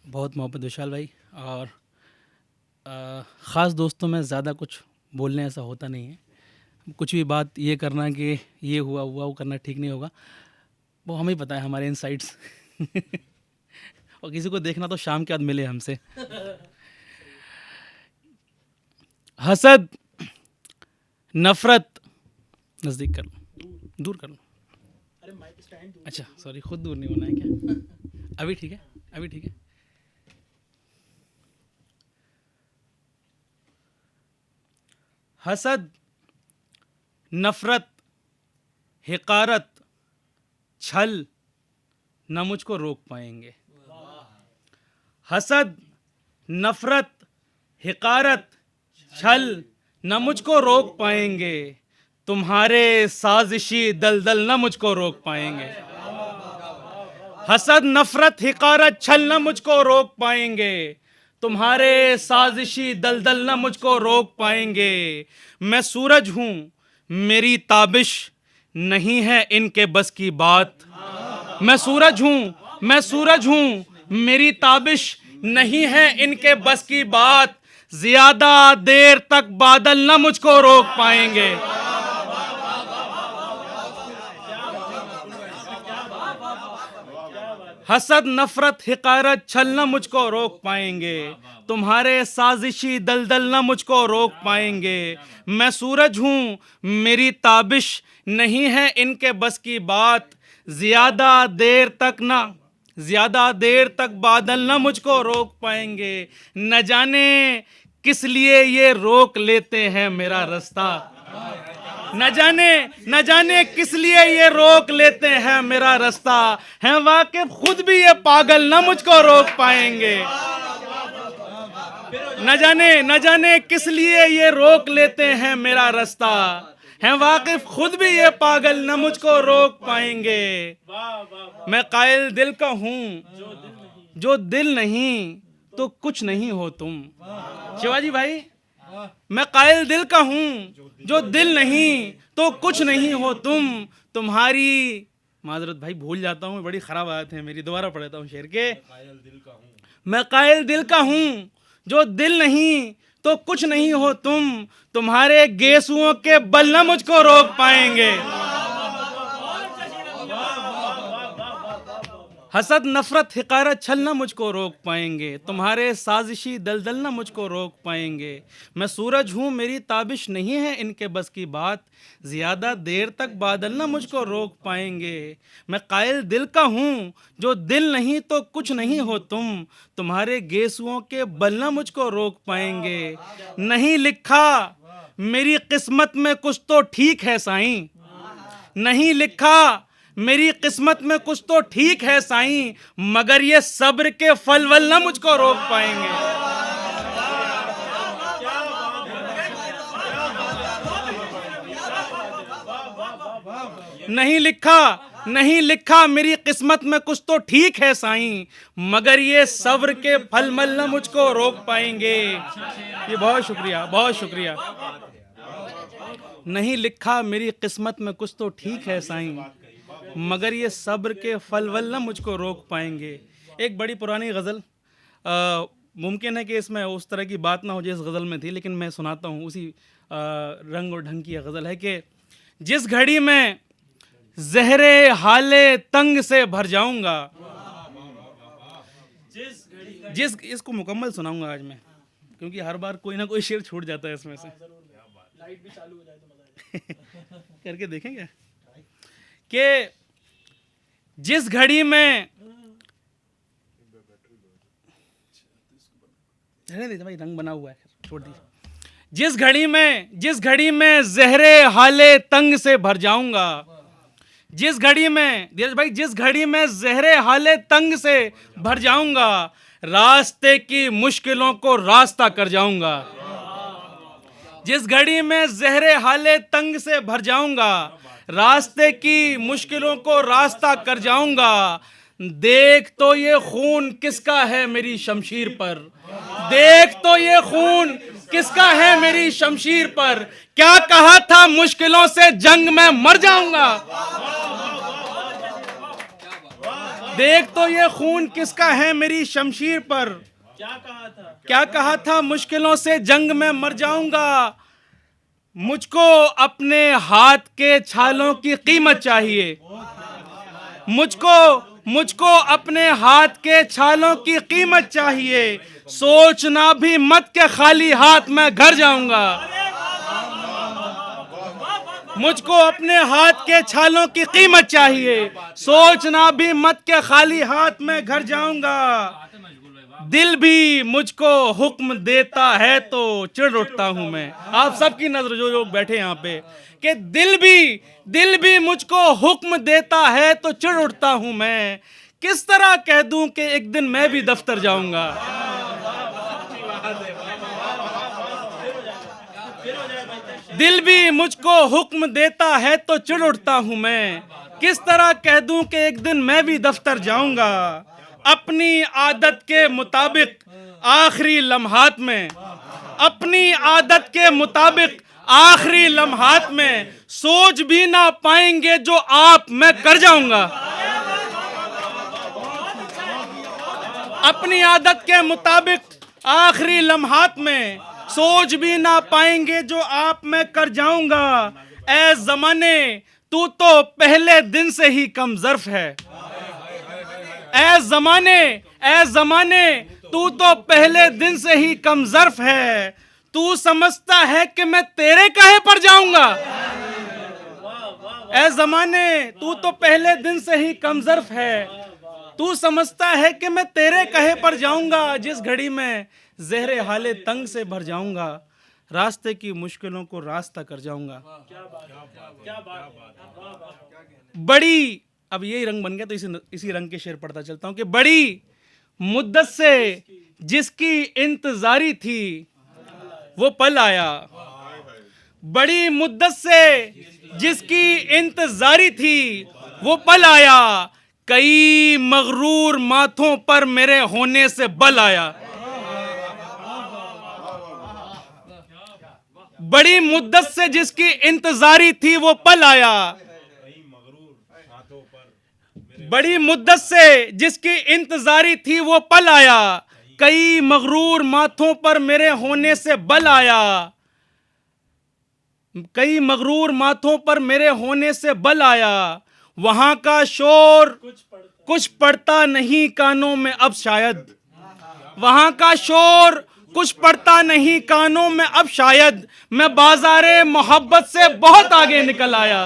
बहुत मोहब्बत विशाल भाई। और ख़ास दोस्तों में ज़्यादा कुछ बोलने ऐसा होता नहीं है। कुछ भी बात ये करना कि ये हुआ हुआ वो करना ठीक नहीं होगा, वो हमें ही पता है हमारे इनसाइट्स। और किसी को देखना तो शाम के बाद मिले हमसे। हसद, नफ़रत, नज़दीक कर लो, दूर कर लो। अच्छा सॉरी, खुद दूर नहीं होना है क्या? अभी ठीक है, अभी ठीक है। हसद, नफ़रत, हिकारत, छल न मुझको रोक पाएंगे। हसद, नफ़रत, हिकारत, छल न मुझको रोक पाएंगे। तुम्हारे साजिशी दलदल न मुझको रोक पाएंगे। हसद, नफ़रत, हिकारत, छल न मुझको रोक पाएंगे। तुम्हारे साजिशी दलदल न मुझको रोक पाएंगे। मैं सूरज हूं, मेरी ताबिश नहीं है इनके बस की बात। मैं सूरज हूं, मैं सूरज हूं, मेरी ताबिश नहीं है इनके बस की बात। ज्यादा देर तक बादल न मुझको रोक पाएंगे। हसद, नफरत, हिकारत, छल न मुझको रोक पाएंगे। तुम्हारे साजिशी दलदल न मुझको रोक पाएंगे। मैं सूरज हूं, मेरी ताबिश नहीं है इनके बस की बात। ज्यादा देर तक ना ज्यादा देर तक बादल न मुझको रोक पाएंगे। न जाने किस लिए ये रोक लेते हैं मेरा रास्ता। न जाने किस लिए ये रोक लेते हैं मेरा रास्ता। हैं वाकिफ खुद भी ये पागल न मुझको रोक पाएंगे। न जाने किस लिए ये रोक लेते हैं मेरा रास्ता। हैं वाकिफ खुद भी ये पागल न मुझको रोक पाएंगे। मैं कायल दिल का हूं, जो दिल नहीं तो कुछ नहीं हो तुम। शिवाजी भाई, मैं कायल दिल का हूं, जो दिल नहीं तो कुछ नहीं हो तुम। तुम्हारी माजरत भाई, भूल जाता हूँ, बड़ी खराब आदत है मेरी, दोबारा पढ़ता हूँ शेर के। मैं कायल दिल का हूं, जो दिल नहीं तो कुछ नहीं हो तुम। तुम्हारे गेसुओं के बल न मुझको रोक पाएंगे। हसद, नफरत, हिकारत, छल न मुझको रोक पाएंगे। तुम्हारे साजिशी दलदल न मुझको रोक पाएंगे। मैं सूरज हूँ, मेरी ताबिश नहीं है इनके बस की बात। ज़्यादा देर तक बादल न मुझको रोक पाएंगे। मैं कायल दिल का हूँ, जो दिल नहीं तो कुछ नहीं हो तुम। तुम्हारे गेसुओं के बल न मुझको रोक पाएंगे। नहीं लिखा मेरी किस्मत में कुछ तो ठीक है साईं। नहीं लिखा मेरी किस्मत में कुछ तो ठीक है साईं, मगर ये सब्र के फल वल न मुझको रोक पाएंगे। नहीं लिखा मेरी किस्मत में कुछ तो ठीक है साईं, मगर ये सब्र के फल मल न मुझको रोक पाएंगे। ये बहुत शुक्रिया, बहुत शुक्रिया। नहीं लिखा मेरी किस्मत में कुछ तो ठीक है साईं, मगर ये सब्र के फल वल न मुझको रोक पाएंगे। एक बड़ी पुरानी गज़ल, मुमकिन है कि इसमें उस तरह की बात ना हो जिस गज़ल में थी, लेकिन मैं सुनाता हूँ। उसी रंग और ढंग की गज़ल है कि जिस घड़ी में ज़हरे हाले तंग से भर जाऊंगा, इसको मुकम्मल सुनाऊंगा आज मैं, क्योंकि हर बार कोई ना कोई शेर छूट जाता है इसमें से। लाइट भी चालू हो जाए तो मजा करके देखेंगे कि जिस घड़ी में भाई रंग बना हुआ है, छोड़ दीजिए। जिस घड़ी में ज़हरे हाले तंग से भर जाऊंगा, जिस घड़ी में धीरज भाई, जिस घड़ी में ज़हरे हाले तंग से भर जाऊंगा, रास्ते की मुश्किलों को रास्ता कर जाऊंगा। जिस घड़ी में ज़हरे हाले तंग से भर जाऊंगा, रास्ते की मुश्किलों को रास्ता कर जाऊंगा। देख तो ये खून किसका है मेरी शमशीर पर, देख तो ये खून किसका है मेरी शमशीर पर। क्या कहा था मुश्किलों से जंग में मर जाऊंगा, देख तो ये खून किसका है मेरी शमशीर पर। क्या कहा था मुश्किलों से जंग में मर जाऊंगा। मुझको अपने हाथ के छालों की कीमत चाहिए। मुझको अपने हाथ के छालों की कीमत चाहिए। सोचना भी मत के खाली हाथ मैं घर जाऊंगा। मुझको अपने हाथ के छालों की कीमत चाहिए। सोचना भी मत के खाली हाथ में घर जाऊंगा। दिल भी मुझको हुक्म देता है तो चिढ़ उठता हूं मैं। आप सबकी नजर, जो लोग बैठे यहाँ पे, कि दिल भी मुझको हुक्म देता है तो चिढ़ उठता हूं मैं। किस तरह कह दूं कि एक दिन मैं भी दफ्तर जाऊंगा। दिल भी मुझको हुक्म देता है तो चिढ़ उठता हूं मैं। किस तरह कह दूं कि एक दिन मैं भी दफ्तर जाऊंगा। अपनी आदत के मुताबिक आखिरी लम्हात में, अपनी आदत के मुताबिक आखिरी लम्हात में सोच भी ना पाएंगे जो आप मैं कर जाऊंगा। अपनी आदत के मुताबिक आखिरी लम्हात में सोच भी ना पाएंगे जो आप मैं कर जाऊंगा। ऐ ज़माने तू तो पहले दिन से ही कम ज़र्फ है। ऐ ज़माने तू तो पहले दिन से ही कम ज़र्फ है। तू समझता है कि मैं तेरे कहे पर जाऊंगा। ऐ ज़माने तू तो पहले दिन से ही कम ज़र्फ है। तू समझता है कि मैं तेरे कहे पर जाऊंगा। जिस घड़ी में ज़हरे हाले तंग से भर जाऊंगा, रास्ते की मुश्किलों को रास्ता कर जाऊंगा। बड़ी, अब यही रंग बन गया तो इसी रंग के शेर पढ़ता चलता हूं कि बड़ी मुद्दत से जिसकी इंतजारी थी वो पल आया। बड़ी मुद्दत से जिसकी इंतजारी थी वो पल आया। कई मगरूर माथों पर मेरे होने से बल आया। बड़ी मुद्दत से जिसकी इंतजारी थी वो पल आया। बड़ी मुद्दत से जिसकी इंतजारी थी वो पल आया। कई मगरूर माथों पर मेरे होने से बल आया। कई मगरूर माथों पर मेरे होने से बल आया। वहां का शोर कुछ पड़ता नहीं कानों में अब शायद। वहां का शोर कुछ पड़ता नहीं कानों में अब शायद। मैं बाजारे मोहब्बत से बहुत आगे निकल आया।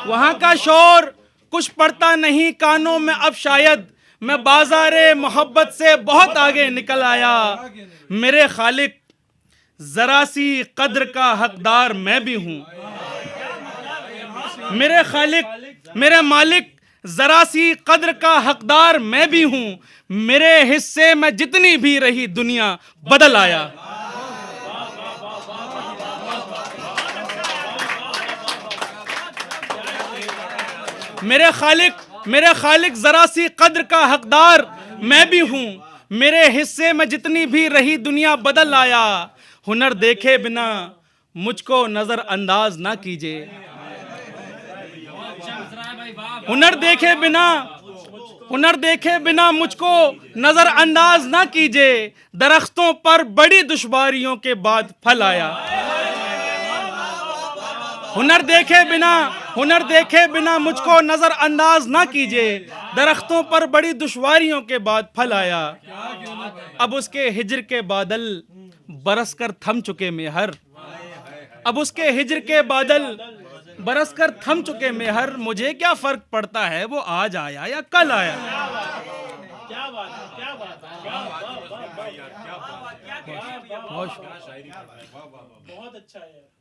वहां का शोर कुछ पड़ता नहीं कानों में अब शायद। मैं बाजारे मोहब्बत से बहुत आगे निकल आया। मेरे खालिक जरा सी कद्र का हकदार मैं भी हूं। मेरे खालिक, मेरे मालिक जरा सी कद्र का हकदार मैं भी हूं। मेरे हिस्से में जितनी भी रही दुनिया बदल आया। मेरे खालिक जरा सी कद्र का हकदार मैं भी हूं। मेरे हिस्से में जितनी भी रही दुनिया बदल आया। हुनर देखे बिना मुझको नजर अंदाज ना कीजिए। हुनर देखे बिना मुझको नजर अंदाज ना कीजिए। दरख्तों पर बड़ी दुश्वारियों के बाद फल आया। हुनर देखे बिना मुझको नजर अंदाज ना कीजिए। दरख्तों पर बड़ी दुश्वारियों के बाद फल आया। अब उसके हिज्र के बादल बरस कर थम चुके मेहर। अब उसके हिज्र के बादल बरस कर थम चुके मेहर। मुझे क्या फर्क पड़ता है वो आज आया या कल आया।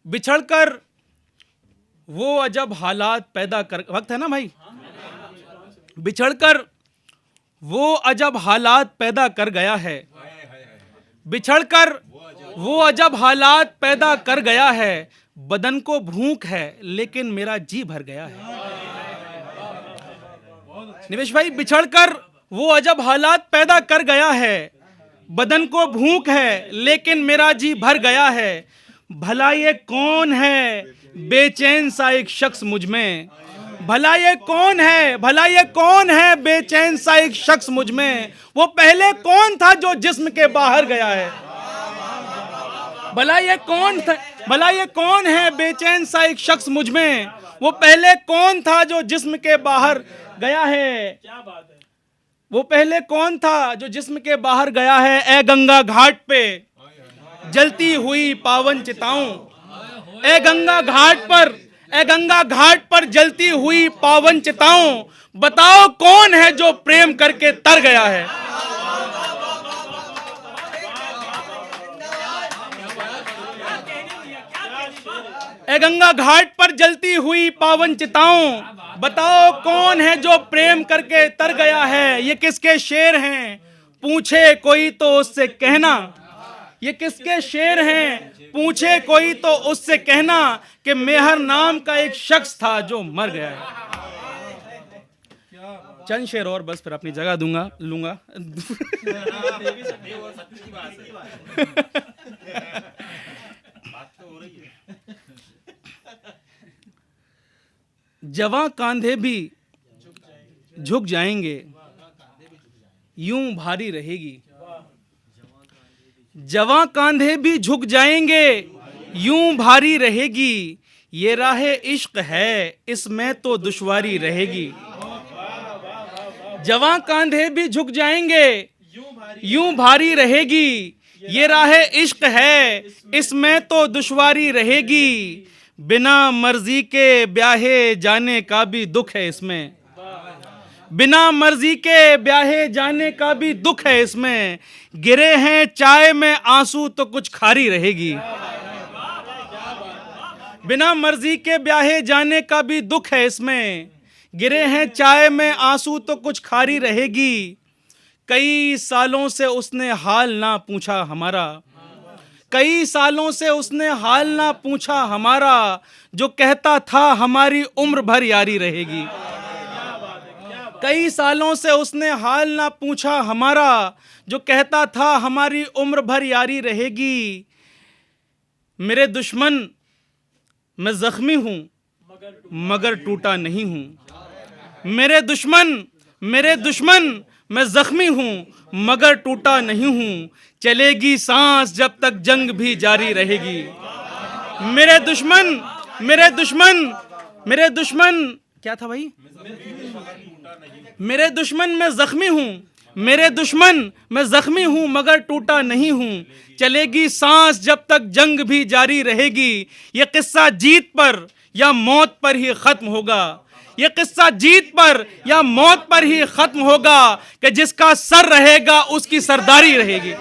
बिछड़कर वो अजब हालात पैदा कर, वक्त है ना भाई, बिछड़कर वो अजब हालात पैदा कर गया है। बिछड़कर वो अजब हालात पैदा कर गया है। बदन को भूख है लेकिन मेरा जी भर गया है। निवेश भाई, बिछड़कर वो अजब हालात पैदा कर गया है। बदन को भूख है लेकिन मेरा जी भर गया है। भला ये कौन है बेचैन सा एक शख्स मुझ में। भला ये कौन है, भला ये कौन है बेचैन सा एक शख्स मुझ में, वो पहले कौन था जो जिस्म के बाहर गया है। भला ये कौन था, भला ये कौन है बेचैन सा एक शख्स मुझ में, वो पहले कौन था जो जिस्म के बाहर गया है। वो पहले कौन था जो जिस्म के बाहर गया है। ए गंगा घाट पे जलती हुई पावन चिताओं, ए गंगा घाट पर, ए गंगा घाट पर जलती हुई पावन चिताओं, बताओ कौन है जो प्रेम करके तर गया है। ए गंगा घाट पर जलती हुई पावन चिताओं, बताओ कौन है जो प्रेम करके तर गया है। ये किसके शेर हैं पूछे कोई तो उससे कहना, ये किसके शेर हैं पूछे कोई तो उससे कहना, कि मेहर नाम का एक शख्स था जो मर गया है। चंद शेर और बस फिर अपनी जगह लूंगा। जवां कांधे भी झुक जाएंगे, यूं भारी रहेगी। जवां कांधे भी झुक जाएंगे, यूं भारी रहेगी। ये राहे इश्क है, इसमें तो दुश्वारी रहेगी। जवां कांधे भी झुक जाएंगे, यूं भारी रहेगी। ये राहे इश्क है, इसमें तो दुश्वारी रहेगी। बिना मर्जी के ब्याहे जाने का भी दुख है इसमें, बिना मर्जी के ब्याहे जाने का भी दुख है इसमें। गिरे हैं चाय में आंसू तो कुछ खारी रहेगी। बिना मर्जी के ब्याहे जाने का भी दुख है इसमें। गिरे हैं चाय में आंसू तो कुछ खारी रहेगी। कई सालों से उसने हाल ना पूछा हमारा, कई सालों से उसने हाल ना पूछा हमारा। जो कहता था हमारी उम्र भर यारी रहेगी। कई सालों से उसने हाल ना पूछा हमारा, जो कहता था हमारी उम्र भर यारी रहेगी। मेरे दुश्मन मैं जख्मी हूं मगर टूटा नहीं हूं। मेरे दुश्मन मैं जख्मी हूं मगर टूटा नहीं हूं। चलेगी सांस जब तक जंग भी जारी रहेगी। मेरे दुश्मन क्या था भाई? मेरे दुश्मन मैं जख्मी हूं, मेरे दुश्मन मैं जख्मी हूं मगर टूटा नहीं हूं। चलेगी सांस जब तक जंग भी जारी रहेगी। ये किस्सा जीत पर या मौत पर ही खत्म होगा। ये किस्सा जीत पर या मौत पर ही खत्म होगा, कि जिसका सर रहेगा उसकी सरदारी रहेगी।